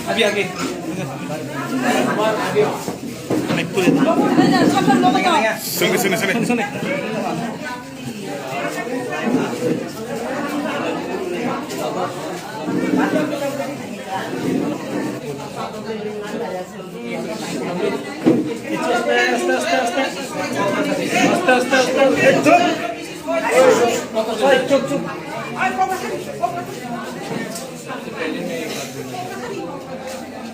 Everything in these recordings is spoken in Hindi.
अभी आगे सुने सुने सुने सुने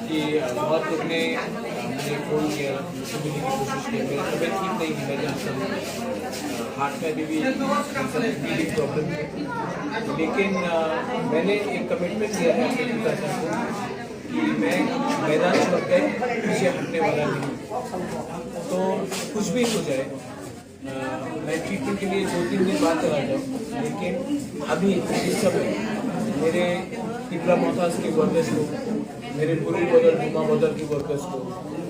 कि बहुत लोग ने मुझे फोन किया, मुझे मिलने की कोशिश की। मेरी तबीयत ठीक नहीं है, मैं जानता हूँ हार्ट में अभी भी ब्रीदिंग प्रॉब्लम है, लेकिन मैंने एक कमिटमेंट दिया है अपने पिता को कि मैं मैदान छोड़ कर पीछे हटने वाला नहीं। तो कुछ भी हो जाए, मैं ट्रीटमेंट के लिए 2-3 दिन बाद चला जाऊँ, लेकिन अभी इस समय मेरे पिपरा मोहताज के वर्कर्स को, मेरे बुरी बदल हुमा बदल की वर्कर्स को,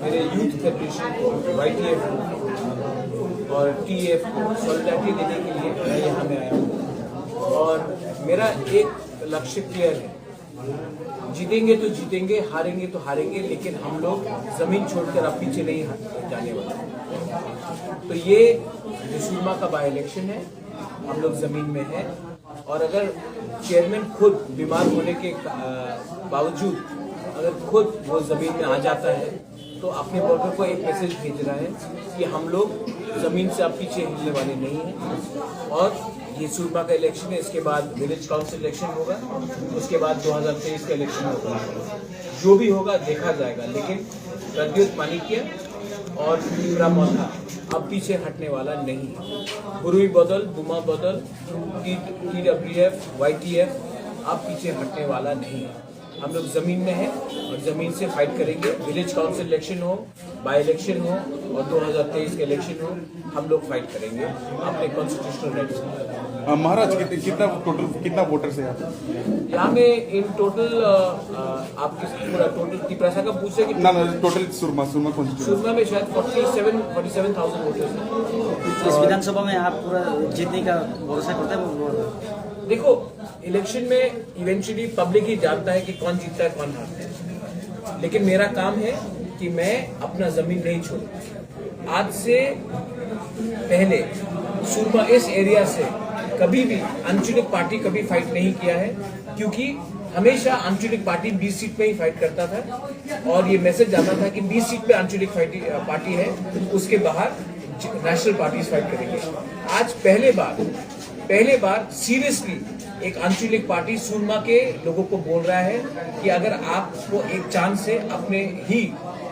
मेरे यूथ फेडरेशन को, YTF को और TF को सॉलिडारिटी देने के लिए मैं यहाँ में आया हूँ। और मेरा एक लक्ष्य क्लियर है, जीतेंगे तो जीतेंगे, हारेंगे तो हारेंगे, लेकिन हम लोग जमीन छोड़कर अब पीछे नहीं जाने वाले। तो ये सुरमा का बाई इलेक्शन है, हम लोग जमीन में हैं, और अगर चेयरमैन खुद बीमार होने के बावजूद अगर खुद वो जमीन में आ जाता है तो अपने वर्कर को एक मैसेज भेज रहा है कि हम लोग जमीन से अब पीछे हिलने वाले नहीं हैं। और ये सुरमा का इलेक्शन है, इसके बाद विलेज काउंसिल इलेक्शन होगा, उसके बाद 2023 का इलेक्शन होगा। जो भी होगा देखा जाएगा, लेकिन प्रद्युत मानिक्य और पिपरा मोथा अब पीछे हटने वाला नहीं है। बुरुई बदल, बुमा बदल, TWF, YTF अब पीछे हटने वाला नहीं है। हम लोग जमीन में हैं और जमीन से फाइट करेंगे। विलेज काउंसिल इलेक्शन हो, बाई इलेक्शन हो और 2023 का इलेक्शन हो, हम लोग फाइट करेंगे अपने कॉन्स्टिट्यूशनल राइट्स। महाराज कितना वोटर्स है यहाँ में इन टोटल आपके पूरा टोटल तिपरासा का पूछे कि ना टोटल सुरमा में शायद 47,000 वोटर्स हैं। इस विधानसभा में आप पूरा जीतने का भरोसा करते हैं? देखो, इलेक्शन में इवेंचुअली पब्लिक ही जानता है कि कौन जीतता है कौन हारता है, लेकिन मेरा काम है कि मैं अपना जमीन नहीं छोड़ूं। आज से पहले सुरमा इस एरिया से कभी भी आंचलिक पार्टी कभी फाइट नहीं किया है, क्योंकि हमेशा आंचलिक पार्टी 20 सीट में ही फाइट करता था और ये मैसेज आता था कि 20 सीट पे आंचलिक पार्टी है, उसके बाहर नेशनल पार्टीज फाइट करेंगे। आज पहले बार सीरियसली एक आंचलिक पार्टी सुरमा के लोगों को बोल रहा है कि अगर आपको एक चांस है अपने ही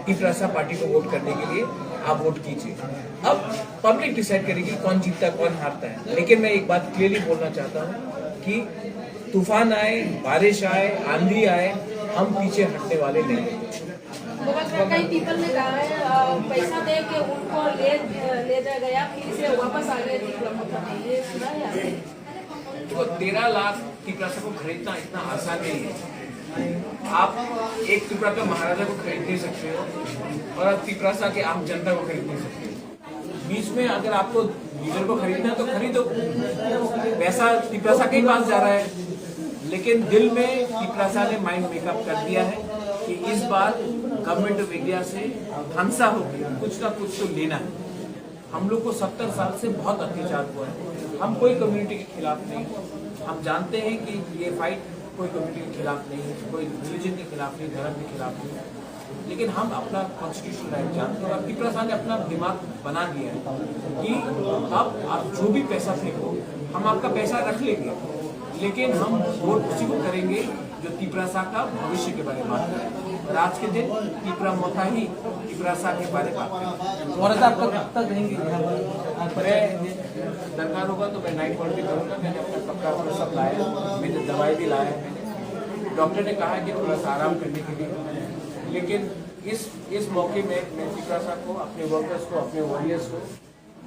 तिपरासा पार्टी को वोट करने के लिए, आप वोट कीजिए। अब पब्लिक डिसाइड करेगी कौन जीतता है कौन हारता है, लेकिन मैं एक बात क्लियरली बोलना चाहता हूँ कि तूफान आए, बारिश आए, आंधी आए, हम पीछे हटने वाले नहीं हैं। कई पीपल ने कहा है पैसा दे के उनको ले जा गया, फिर से वापस आ गए। ये सुना है? तो 13 लाख तिपरासा को खरीदना इतना आसान नहीं है। आप एक तिपरासा महाराजा को खरीद नहीं सकते हो और आप तिपरासा के आम जनता को खरीद नहीं सकते हो। बीच में अगर आपको लीडर को खरीदना है तो खरीदो, पैसा तिपरासा के पास जा रहा है, लेकिन दिल में तिपरासा ने माइंड मेकअप कर दिया है कि इस बार गवर्नमेंट ऑफ इंडिया से हंसा होकर कुछ ना कुछ तो लेना है। हम लोग को 70 साल से बहुत अत्याचार हुआ है, हम कोई कम्युनिटी के खिलाफ नहीं। हम जानते हैं कि ये फाइट कोई कम्युनिटी के खिलाफ नहीं है, कोई रिलीजन के खिलाफ नहीं, धर्म के खिलाफ नहीं, लेकिन हम अपना कॉन्स्टिट्यूशनल राइट जानते हैं। और तिपरासा ने अपना दिमाग बना दिया है कि अब आप जो भी पैसा फेंको, हम आपका पैसा रख लेंगे, लेकिन हम वोट उसी को करेंगे जो तिपरासा का भविष्य के बारे में बात करें। और आज के दिन तिपरा मोथा ही तिपरासा के बारे में बात करें। और आपका कब तक रहेंगे? मैं दरकार होगा तो मैं नाइट वॉर्ड भी करूँगा। मैंने अपना कपड़ा वपड़ा सब लाया, मैंने दवाई भी लाया है। डॉक्टर ने कहा कि थोड़ा सा आराम करने के लिए, लेकिन इस मौके में मैं तिपरासा को, अपने वर्कर्स को, अपने वॉरियर्स को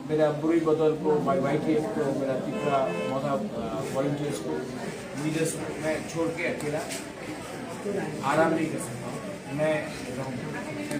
मेरा बुरी बदल को माई YTF को मेरा तिपरा मौका वॉलंटियर्स को लीडर्स को मैं छोड़ के अकेला आराम नहीं कर सकता हूँ। मैं रहूँगा।